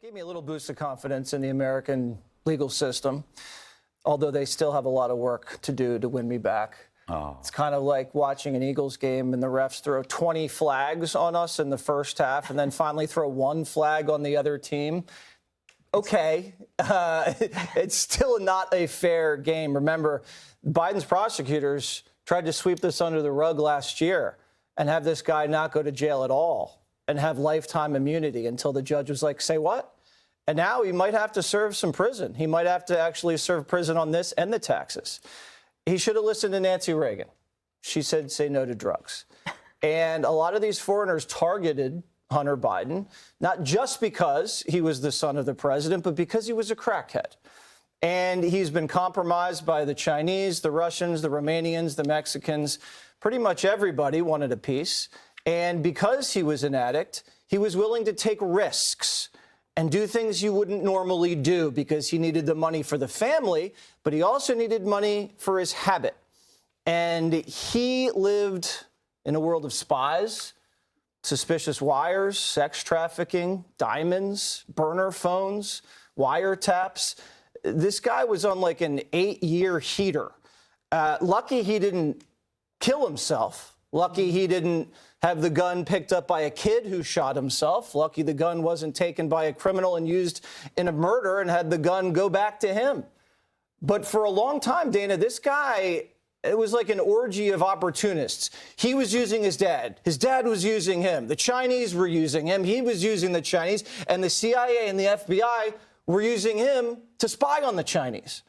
Gave me a little boost of confidence in the American legal system, although they still have a lot of work to do to win me back. Oh. It's kind of like watching an Eagles game and the refs throw 20 flags on us in the first half and then finally throw one flag on the other team. Okay, it's still not a fair game. Remember, Biden's prosecutors tried to sweep this under the rug last year and have this guy not go to jail at all and have lifetime immunity until the judge was like, say what? And now he might have to serve some prison. He might have to actually serve prison on this and the taxes. He should have listened to Nancy Reagan. She said, say no to drugs. And a lot of these foreigners targeted Hunter Biden, not just because he was the son of the president, but because he was a crackhead. And he's been compromised by the Chinese, the Russians, the Romanians, the Mexicans. Pretty much everybody wanted a piece. And because he was an addict, he was willing to take risks and do things you wouldn't normally do because he needed the money for the family, but he also needed money for his habit. And he lived in a world of spies, suspicious wires, sex trafficking, diamonds, burner phones, wiretaps. This guy was on like an 8-year heater. Lucky he didn't kill himself. Lucky he didn't have the gun picked up by a kid who shot himself. Lucky the gun wasn't taken by a criminal and used in a murder and had the gun go back to him. But for a long time, Dana, this guy, it was like an orgy of opportunists. He was using his dad. His dad was using him. The Chinese were using him. He was using the Chinese. And the CIA and the FBI were using him to spy on the Chinese.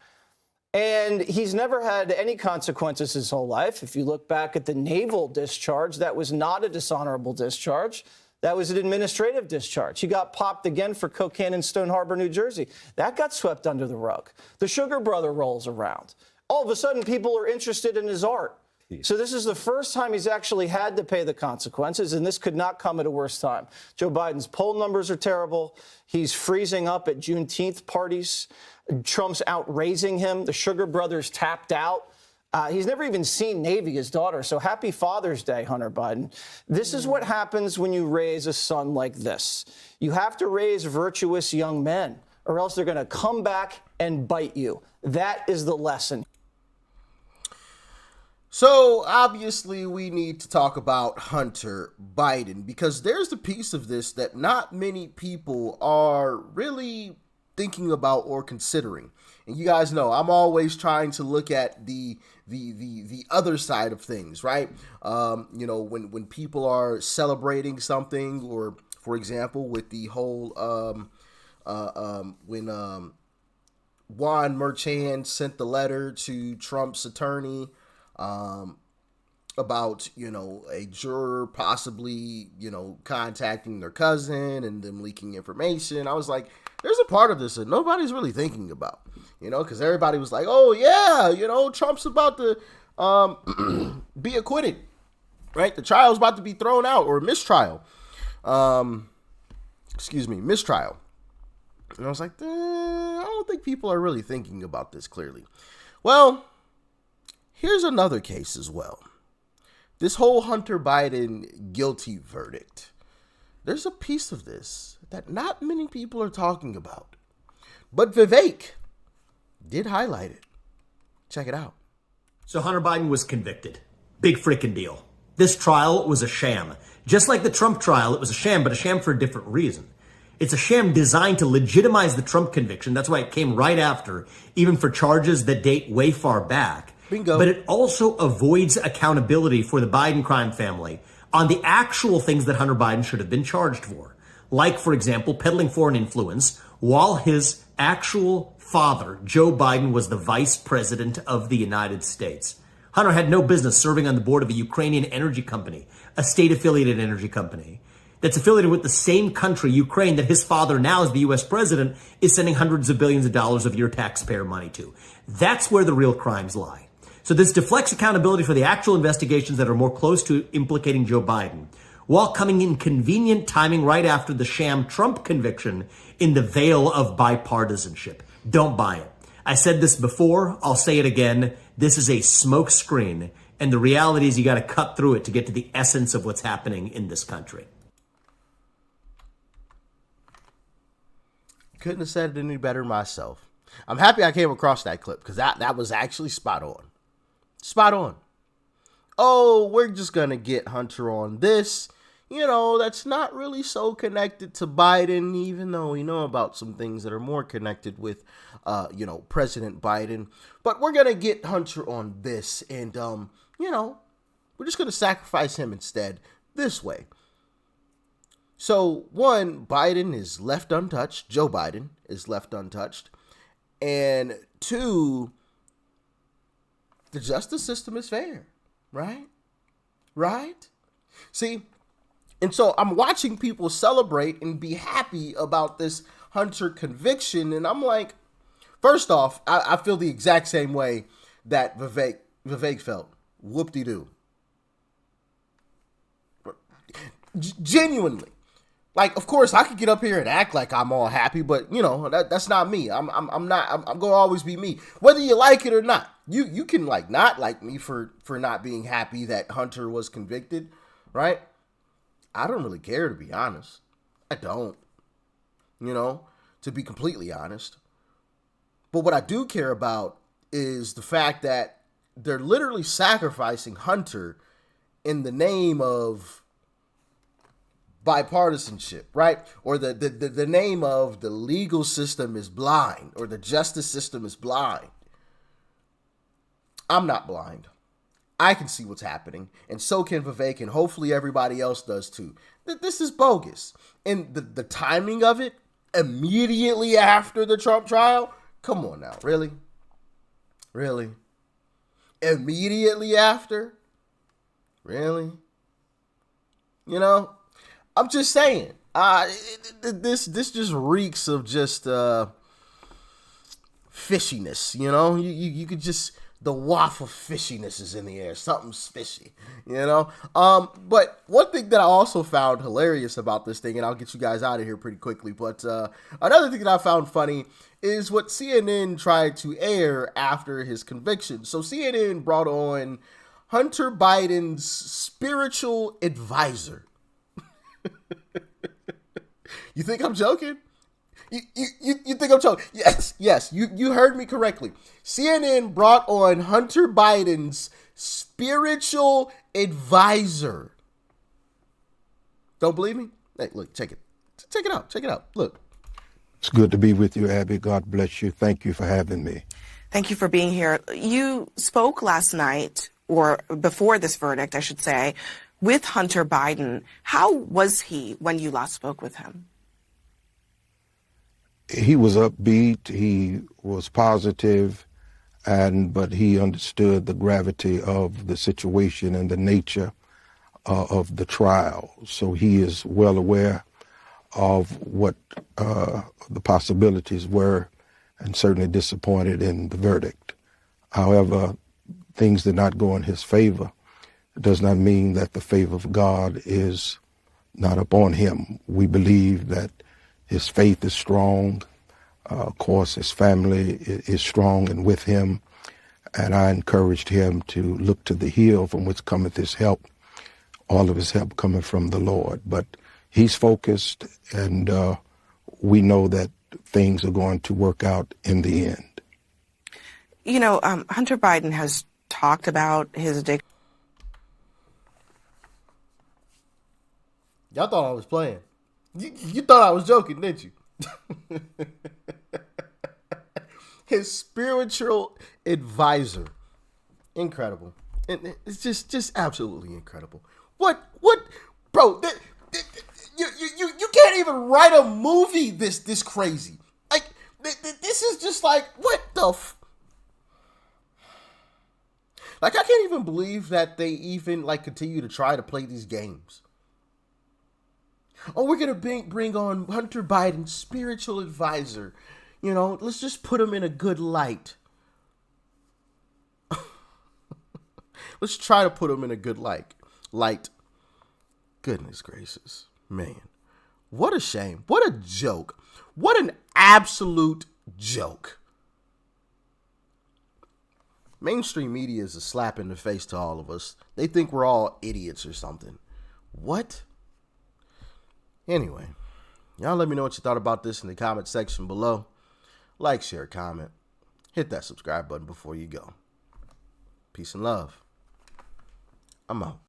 And he's never had any consequences his whole life. If you look back at the naval discharge, that was not a dishonorable discharge. That was an administrative discharge. He got popped again for cocaine in Stone Harbor, New Jersey. That got swept under the rug. The Sugar Brother rolls around. All of a sudden, people are interested in his art. So this is the first time he's actually had to pay the consequences, and this could not come at a worse time. Joe Biden's poll numbers are terrible. He's freezing up at Juneteenth parties. Trump's outraising him. The Sugar Brothers tapped out. He's never even seen Navy, his daughter. So happy Father's Day, Hunter Biden. This is what happens when you raise a son like this. You have to raise virtuous young men, or else they're going to come back and bite you. That is the lesson. So obviously we need to talk about Hunter Biden, because there's a piece of this that not many people are really thinking about or considering. And you guys know I'm always trying to look at the other side of things, right? You know, when people are celebrating something, or for example, with the whole when Juan Merchan sent the letter to Trump's attorney about, you know, a juror possibly, you know, contacting their cousin and them leaking information. I was like, there's a part of this that nobody's really thinking about, you know, because everybody was like, oh, yeah, you know, Trump's about to be acquitted, right? The trial's about to be thrown out, or mistrial. Mistrial. And I was like, I don't think people are really thinking about this clearly. Well, here's another case as well. This whole Hunter Biden guilty verdict. There's a piece of this that not many people are talking about. But Vivek did highlight it. Check it out. So Hunter Biden was convicted. Big freaking deal. This trial was a sham. Just like the Trump trial, it was a sham, but a sham for a different reason. It's a sham designed to legitimize the Trump conviction. That's why it came right after, even for charges that date way far back. Bingo. But it also avoids accountability for the Biden crime family on the actual things that Hunter Biden should have been charged for. Like, for example, peddling foreign influence while his actual father, Joe Biden, was the vice president of the United States. Hunter had no business serving on the board of a Ukrainian energy company, a state-affiliated energy company that's affiliated with the same country, Ukraine, that his father, now as the U.S. president, is sending hundreds of billions of dollars of your taxpayer money to. That's where the real crimes lie. So this deflects accountability for the actual investigations that are more close to implicating Joe Biden, while coming in convenient timing right after the sham Trump conviction in the veil of bipartisanship. Don't buy it. I said this before, I'll say it again. This is a smoke screen, and the reality is you got to cut through it to get to the essence of what's happening in this country. Couldn't have said it any better myself. I'm happy I came across that clip because that was actually spot on. Spot on. Oh, we're just going to get Hunter on this. That's not really so connected to Biden, even though we know about some things that are more connected with, President Biden. But we're going to get Hunter on this. And, we're just going to sacrifice him instead this way. So, one, Biden is left untouched. Joe Biden is left untouched. And two, the justice system is fair, right? Right? See, and so I'm watching people celebrate and be happy about this Hunter conviction. And I'm like, first off, I feel the exact same way that Vivek felt. Whoop-de-doo. Genuinely. Like, of course, I could get up here and act like I'm all happy, but that's not me. I'm gonna always be me, whether you like it or not. You can not like me for not being happy that Hunter was convicted, right? I don't really care, to be honest. I don't, to be completely honest. But what I do care about is the fact that they're literally sacrificing Hunter in the name of bipartisanship, right? Or the name of the legal system is blind, or the justice system is blind. I'm not blind. I can see what's happening, and so can Vivek, and hopefully everybody else does too. This is bogus. And the timing of it, immediately after the Trump trial, come on now, really? Really? Immediately after? Really? I'm just saying, this just reeks of just fishiness, you could just, the waft of fishiness is in the air, something's fishy, but one thing that I also found hilarious about this thing, and I'll get you guys out of here pretty quickly, but another thing that I found funny is what CNN tried to air after his conviction. So CNN brought on Hunter Biden's spiritual advisor. You think I'm joking? You think I'm joking? Yes, you heard me correctly. CNN brought on Hunter Biden's spiritual advisor. Don't believe me? Hey, look, check it. Check it out. Look. It's good to be with you, Abby. God bless you. Thank you for having me. Thank you for being here. You spoke last night, or before this verdict, I should say, with Hunter Biden. How was he when you last spoke with him? He was upbeat. He was positive, but he understood the gravity of the situation and the nature of the trial. So he is well aware of what the possibilities were, and certainly disappointed in the verdict. However, things did not go in his favor. It does not mean that the favor of God is not upon him. We believe that his faith is strong. Of course, his family is strong and with him. And I encouraged him to look to the hill from which cometh his help, all of his help coming from the Lord. But he's focused, and we know that things are going to work out in the end. Hunter Biden has talked about his addiction. Y'all thought I was playing. You thought I was joking, didn't you? His spiritual advisor. Incredible. And it's just absolutely incredible. What, bro, you can't even write a movie this crazy. Like, this is just like, what the Like, I can't even believe that they even, continue to try to play these games. Oh, we're going to bring on Hunter Biden's spiritual advisor. Let's just put him in a good light. Let's try to put him in a good light. Goodness gracious. Man, what a shame. What a joke. What an absolute joke. Mainstream media is a slap in the face to all of us. They think we're all idiots or something. What? Anyway, Y'all let me know what you thought about this in the comment section below. Like, share, comment. Hit that subscribe button before you go. Peace and love. I'm out.